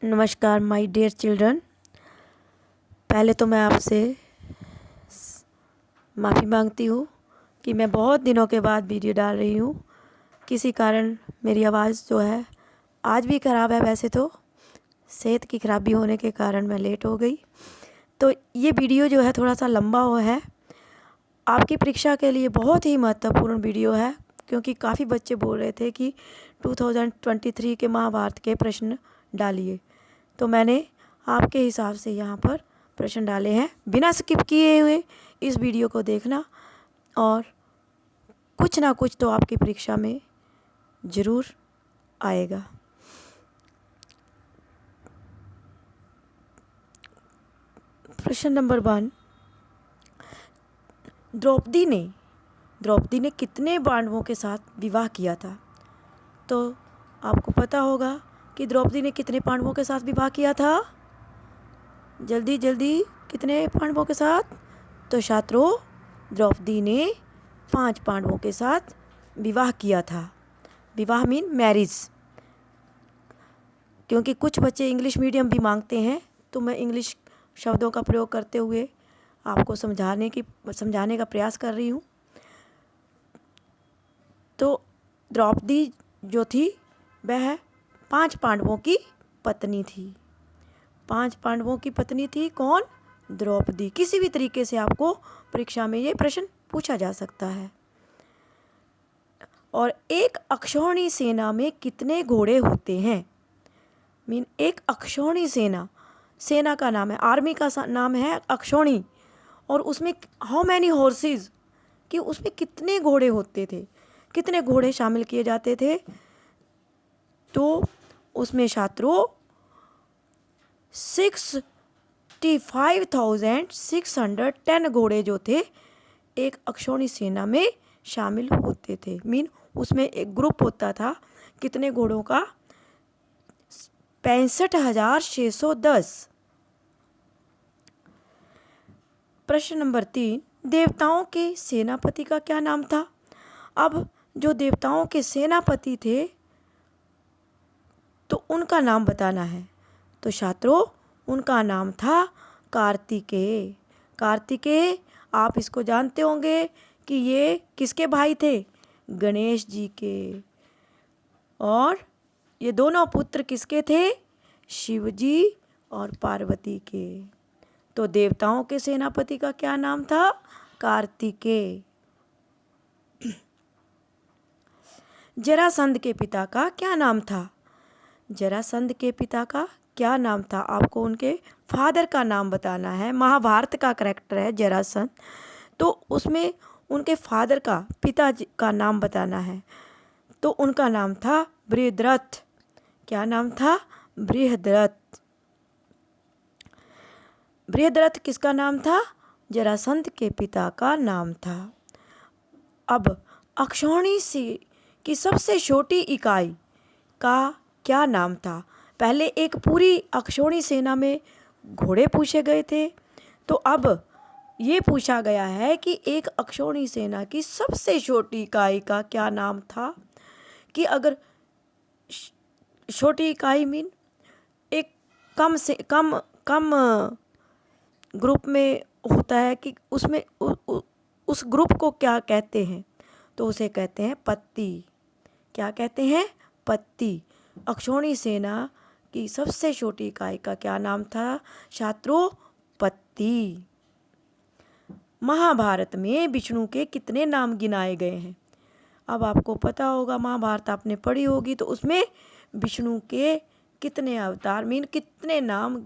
नमस्कार my dear children. पहले तो मैं आपसे माफ़ी मांगती हूँ कि मैं बहुत दिनों के बाद वीडियो डाल रही हूँ। किसी कारण मेरी आवाज़ जो है आज भी ख़राब है। वैसे तो सेहत की खराबी होने के कारण मैं लेट हो गई, तो ये वीडियो जो है थोड़ा सा लंबा हुआ है। आपकी परीक्षा के लिए बहुत ही महत्वपूर्ण वीडियो है, क्योंकि काफ़ी बच्चे बोल रहे थे कि 2023 के महाभारत के प्रश्न डालिए, तो मैंने आपके हिसाब से यहाँ पर प्रश्न डाले हैं। बिना स्किप किए हुए इस वीडियो को देखना और कुछ ना कुछ तो आपकी परीक्षा में ज़रूर आएगा। प्रश्न नंबर 1, द्रौपदी ने कितने पांडवों के साथ विवाह किया था? तो आपको पता होगा कि द्रौपदी ने कितने पांडवों के साथ विवाह किया था। जल्दी जल्दी, कितने पांडवों के साथ? तो छात्रों, द्रौपदी ने 5 पांडवों के साथ विवाह किया था। विवाह मीन मैरिज। क्योंकि कुछ बच्चे इंग्लिश मीडियम भी मांगते हैं, तो मैं इंग्लिश शब्दों का प्रयोग करते हुए आपको समझाने का प्रयास कर रही हूँ। तो द्रौपदी जो थी वह 5 पांडवों की पत्नी थी। 5 पांडवों की पत्नी थी कौन? द्रौपदी। किसी भी तरीके से आपको परीक्षा में ये प्रश्न पूछा जा सकता है। और एक अक्षौहिणी सेना में कितने घोड़े होते हैं? मीन एक अक्षौहिणी सेना का नाम है, आर्मी का नाम है अक्षौहिणी। और उसमें हाउ मैनी हॉर्सेस, कि उसमें कितने घोड़े होते थे, कितने घोड़े शामिल किए जाते थे? तो उसमें छात्रों 65,610 घोड़े जो थे एक अक्षौहिणी सेना में शामिल होते थे। मीन उसमें एक ग्रुप होता था कितने घोड़ों का? 65,610। प्रश्न नंबर 3, देवताओं के सेनापति का क्या नाम था? अब जो देवताओं के सेनापति थे तो उनका नाम बताना है। तो छात्रों, उनका नाम था कार्तिकेय। कार्तिकेय, आप इसको जानते होंगे कि ये किसके भाई थे? गणेश जी के। और ये दोनों पुत्र किसके थे? शिव जी और पार्वती के। तो देवताओं के सेनापति का क्या नाम था? कार्तिकेय। जरासंध के पिता का क्या नाम था? जरासंध के पिता का क्या नाम था? आपको उनके फादर का नाम बताना है। महाभारत का कैरेक्टर है जरासंध, तो उसमें उनके फादर का, पिताजी का नाम बताना है। तो उनका नाम था बृहद्रथ। क्या नाम था? बृहद्रथ। बृहद्रथ किसका नाम था? जरासंध के पिता का नाम था। अब अक्षौहिणी की सबसे छोटी इकाई का क्या नाम था? पहले एक पूरी अक्षौहिणी सेना में घोड़े पूछे गए थे, तो अब ये पूछा गया है कि एक अक्षौहिणी सेना की सबसे छोटी इकाई का क्या नाम था। कि अगर छोटी इकाई मीन एक कम ग्रुप में होता है, कि उसमें उस ग्रुप को क्या कहते हैं? तो उसे कहते हैं पत्ती। क्या कहते हैं? पत्ती। अक्षौहिणी सेना की सबसे छोटी इकाई का क्या नाम था छात्रों? पत्ती। महाभारत में विष्णु के कितने नाम गिनाए गए हैं? अब आपको पता होगा, महाभारत आपने पढ़ी होगी, तो उसमें विष्णु के कितने अवतार मीन कितने नाम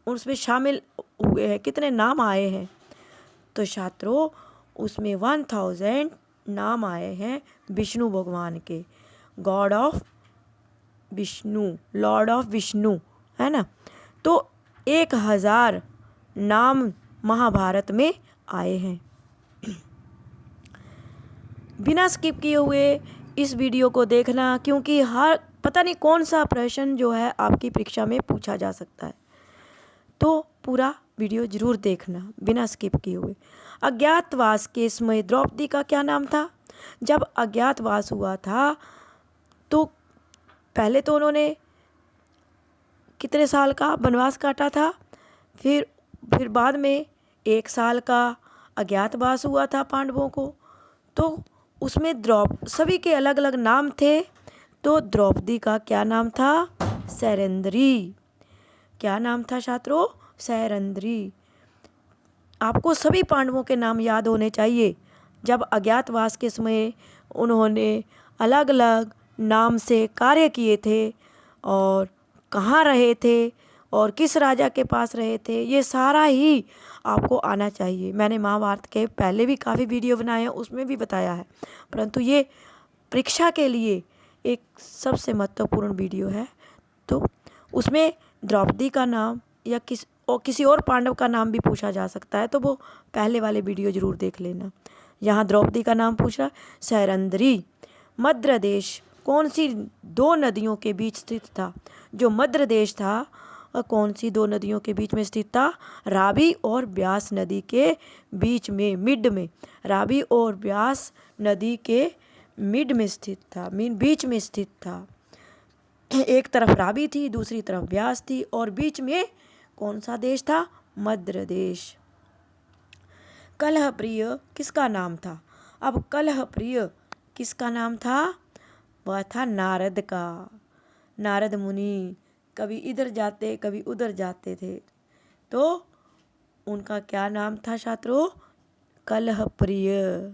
उसमें शामिल हुए हैं, कितने नाम आए हैं? तो छात्रों, उसमें 1000 नाम आए हैं विष्णु भगवान के। God of Vishnu, Lord of Vishnu, है ना। तो 1000 नाम महाभारत में आए हैं। बिना स्किप किए हुए इस वीडियो को देखना, क्योंकि हर पता नहीं कौन सा प्रश्न जो है आपकी परीक्षा में पूछा जा सकता है। तो पूरा वीडियो जरूर देखना बिना स्किप किए हुए। अज्ञातवास के समय द्रौपदी का क्या नाम था? जब अज्ञातवास हुआ था तो पहले तो उन्होंने कितने साल का वनवास काटा था। फिर बाद में 1 साल का अज्ञातवास हुआ था पांडवों को। तो उसमें सभी के अलग अलग नाम थे। तो द्रौपदी का क्या नाम था? सैरंध्री। क्या नाम था छात्रों? सैरंध्री। आपको सभी पांडवों के नाम याद होने चाहिए। जब अज्ञातवास के समय उन्होंने अलग अलग नाम से कार्य किए थे और कहाँ रहे थे और किस राजा के पास रहे थे, ये सारा ही आपको आना चाहिए। मैंने महाभारत के पहले भी काफ़ी वीडियो बनाए हैं, उसमें भी बताया है, परंतु ये परीक्षा के लिए एक सबसे महत्वपूर्ण वीडियो है। तो उसमें द्रौपदी का नाम या किसी और पांडव का नाम भी पूछा जा सकता है, तो वो पहले वाले वीडियो जरूर देख लेना। यहाँ द्रौपदी का नाम पूछ रहा। सैरंध्री मध्य देश कौन सी 2 नदियों के बीच स्थित था? जो मध्य देश था कौन सी 2 नदियों के बीच में स्थित था? रावी और ब्यास नदी के बीच में, मिड में। रावी और ब्यास नदी के मिड में स्थित था, बीच में स्थित था। एक तरफ रावी थी, दूसरी तरफ ब्यास थी, और बीच में कौन सा देश था? मध्य देश। कलह प्रिय किसका नाम था? अब कलह प्रिय किसका नाम था? वह था नारद का। नारद मुनि कभी इधर जाते कभी उधर जाते थे, तो उनका क्या नाम था छात्रों? कलह प्रिय।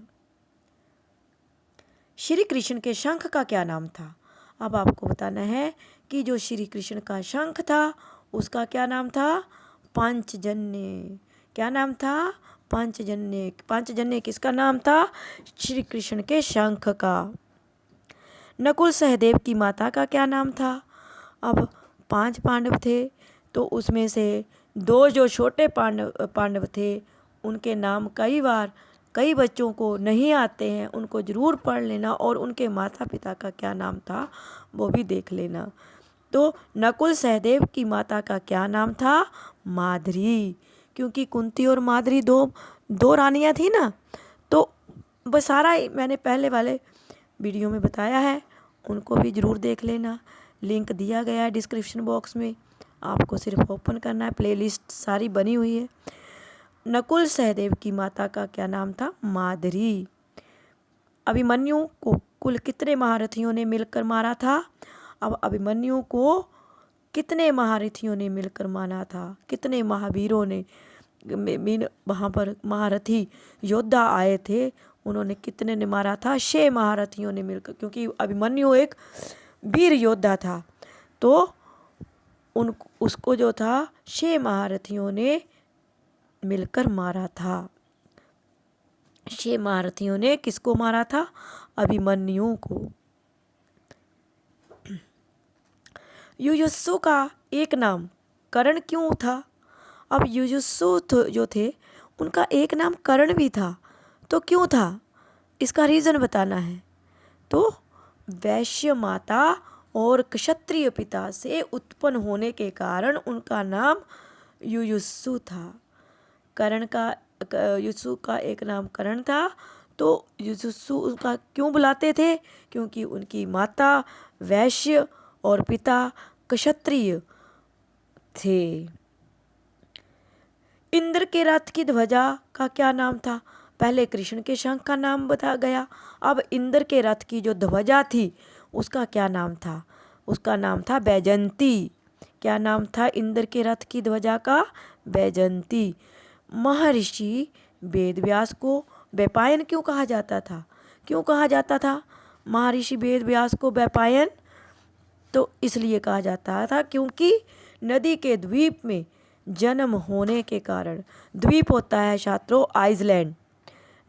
श्री कृष्ण के शंख का क्या नाम था? अब आपको बताना है कि जो श्री कृष्ण का शंख था उसका क्या नाम था? पांचजन्य। क्या नाम था? पांचजन्य। पांचजन्य किसका नाम था? श्री कृष्ण के शंख का। नकुल सहदेव की माता का क्या नाम था? अब 5 पांडव थे, तो उसमें से 2 जो छोटे पांडव थे उनके नाम कई बच्चों को नहीं आते हैं, उनको ज़रूर पढ़ लेना, और उनके माता पिता का क्या नाम था वो भी देख लेना। तो नकुल सहदेव की माता का क्या नाम था? माद्री, क्योंकि कुंती और माद्री दो रानियां थी ना। तो बस सारा मैंने पहले वाले वीडियो में बताया है, उनको भी ज़रूर देख लेना। लिंक दिया गया है डिस्क्रिप्शन बॉक्स में, आपको सिर्फ ओपन करना है, प्लेलिस्ट सारी बनी हुई है। नकुल सहदेव की माता का क्या नाम था? माद्री। अभिमन्यु को कुल कितने महारथियों ने मिलकर मारा था? अब अभिमन्यु को कितने महारथियों ने मिलकर मारा था? कितने महावीरों ने, वहाँ पर महारथी योद्धा आए थे, उन्होंने कितने ने मारा था? 6 महारथियों ने मिलकर, क्योंकि अभिमन्यु एक वीर योद्धा था, तो उसको जो था 6 महारथियों ने मिलकर मारा था। 6 महारथियों ने किसको मारा था? अभिमन्यु को। युयुत्सु का एक नाम कर्ण क्यों था? अब युयुत्सु जो थे उनका एक नाम कर्ण भी था, तो क्यों था? इसका रीज़न बताना है। तो वैश्य माता और क्षत्रिय पिता से उत्पन्न होने के कारण उनका नाम युयुत्सु था। युयुत्सु का एक नाम कर्ण था, तो युयुत्सु उनका क्यों बुलाते थे? क्योंकि उनकी माता वैश्य और पिता क्षत्रिय थे। इंद्र के रथ की ध्वजा का क्या नाम था? पहले कृष्ण के शंख का नाम बताया गया, अब इंद्र के रथ की जो ध्वजा थी उसका क्या नाम था? उसका नाम था बैजंती। क्या नाम था इंद्र के रथ की ध्वजा का? बैजंती। महर्षि वेदव्यास को वैपायन क्यों कहा जाता था? क्यों कहा जाता था महर्षि वेदव्यास को वैपायन? तो इसलिए कहा जाता था क्योंकि नदी के द्वीप में जन्म होने के कारण, द्वीप होता है छात्रों आइसलैंड,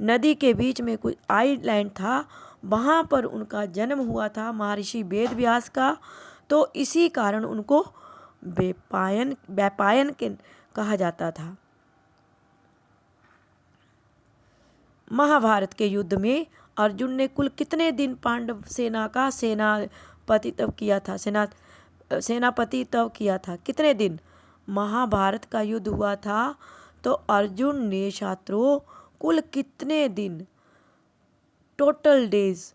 नदी के बीच में कोई आइलैंड था, वहाँ पर उनका जन्म हुआ था महर्षि वेदव्यास का, तो इसी कारण उनको वैपायन कहा जाता था। महाभारत के युद्ध में अर्जुन ने कुल कितने दिन पांडव सेना का सेनापति तब किया था? कितने दिन महाभारत का युद्ध हुआ था? तो अर्जुन ने छात्रों कुल कितने दिन, टोटल डेज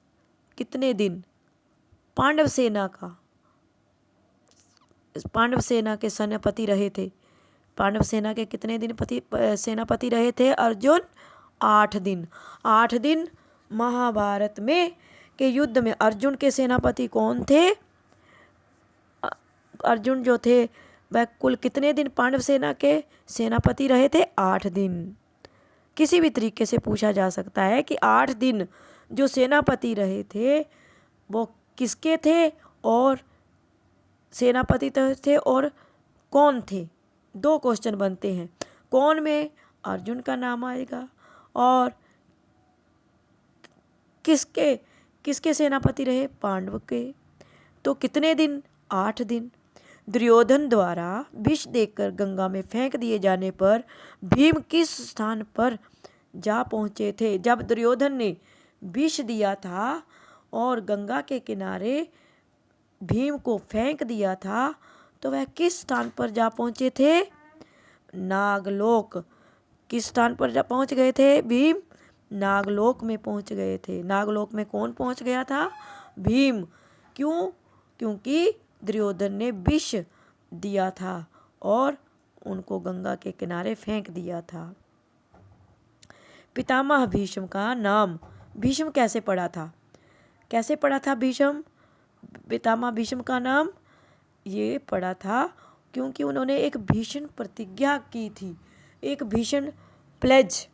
कितने दिन पांडव सेना का पांडव सेना के सेनापति रहे थे? पांडव सेना के कितने दिन सेनापति रहे थे अर्जुन? 8 दिन। 8 दिन महाभारत में के युद्ध में अर्जुन के सेनापति कौन थे? अर्जुन जो थे वह कुल कितने दिन पांडव सेना के सेनापति रहे थे? 8 दिन। किसी भी तरीके से पूछा जा सकता है कि 8 दिन जो सेनापति रहे थे वो किसके थे और सेनापति थे और कौन थे? 2 क्वेश्चन बनते हैं। कौन में अर्जुन का नाम आएगा और किसके किसके सेनापति रहे? पांडव के। तो कितने दिन? 8 दिन। दुर्योधन द्वारा विष देकर गंगा में फेंक दिए जाने पर भीम किस स्थान पर जा पहुँचे थे? जब दुर्योधन ने विष दिया था और गंगा के किनारे भीम को फेंक दिया था तो वह किस स्थान पर जा पहुँचे थे? नागलोक। किस स्थान पर जा पहुँच गए थे भीम? नागलोक में पहुँच गए थे। नागलोक में कौन पहुँच गया था? भीम। क्यों? क्योंकि दुर्योधन ने विष दिया था और उनको गंगा के किनारे फेंक दिया था। पितामह भीष्म का नाम भीष्म कैसे पड़ा था? कैसे पड़ा था भीष्म? पितामह भीष्म का नाम ये पड़ा था क्योंकि उन्होंने एक भीषण प्रतिज्ञा की थी। एक भीषण प्लेज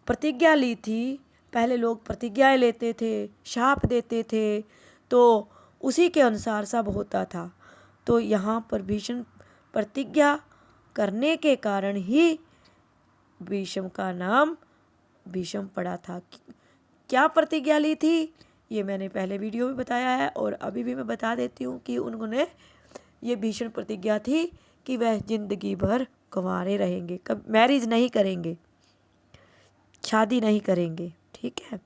प्रतिज्ञा ली थी। पहले लोग प्रतिज्ञाएं लेते थे, शाप देते थे, तो उसी के अनुसार सब होता था। तो यहाँ पर भीषण प्रतिज्ञा करने के कारण ही भीष्म का नाम भीष्म पड़ा था। क्या प्रतिज्ञा ली थी ये मैंने पहले वीडियो में बताया है और अभी भी मैं बता देती हूँ कि उन्होंने ये भीषण प्रतिज्ञा थी कि वह जिंदगी भर कुंवारे रहेंगे, कब मैरिज नहीं करेंगे, शादी नहीं करेंगे। ठीक है।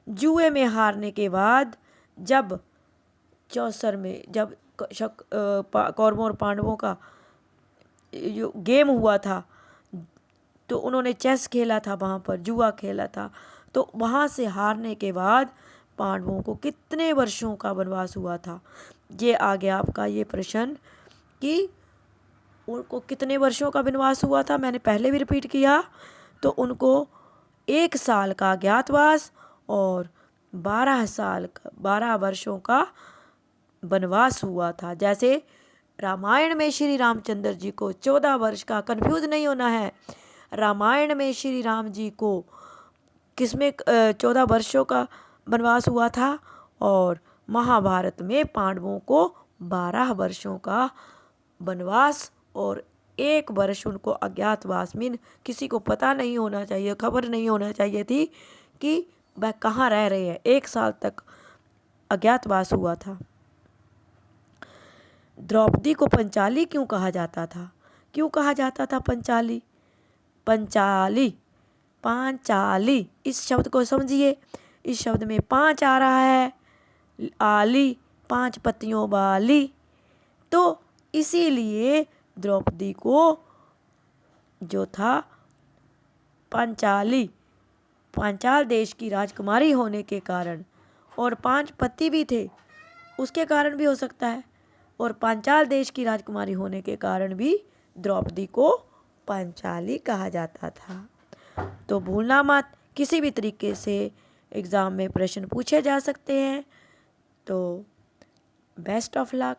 जुए में हारने के बाद जब चौसर में जब कौरवों और पांडवों का जो गेम हुआ था तो उन्होंने चेस खेला था, वहाँ पर जुआ खेला था। तो वहाँ से हारने के बाद पांडवों को कितने वर्षों का वनवास हुआ था? ये आ गया आपका ये प्रश्न कि उनको कितने वर्षों का वनवास हुआ था। मैंने पहले भी रिपीट किया। तो उनको 1 साल का अज्ञातवास और 12 वर्षों का वनवास हुआ था। जैसे रामायण में श्री रामचंद्र जी को 14 वर्ष का, कंफ्यूज नहीं होना है, रामायण में श्री राम जी को किसमें 14 वर्षों का वनवास हुआ था और महाभारत में पांडवों को 12 वर्षों का वनवास और 1 वर्ष उनको अज्ञातवास मीन किसी को पता नहीं होना चाहिए, खबर नहीं होना चाहिए थी कि वह कहाँ रह रहे हैं। 1 साल तक अज्ञातवास हुआ था। द्रौपदी को पंचाली क्यों कहा जाता था? क्यों कहा जाता था पंचाली? पांचाली इस शब्द को समझिए। इस शब्द में 5 आ रहा है, आली 5 पत्तियों वाली, तो इसीलिए द्रौपदी को जो था पांचाल देश की राजकुमारी होने के कारण और 5 पति भी थे उसके कारण भी हो सकता है, और पांचाल देश की राजकुमारी होने के कारण भी द्रौपदी को पांचाली कहा जाता था। तो भूलना मत, किसी भी तरीके से एग्ज़ाम में प्रश्न पूछे जा सकते हैं। तो बेस्ट ऑफ लक।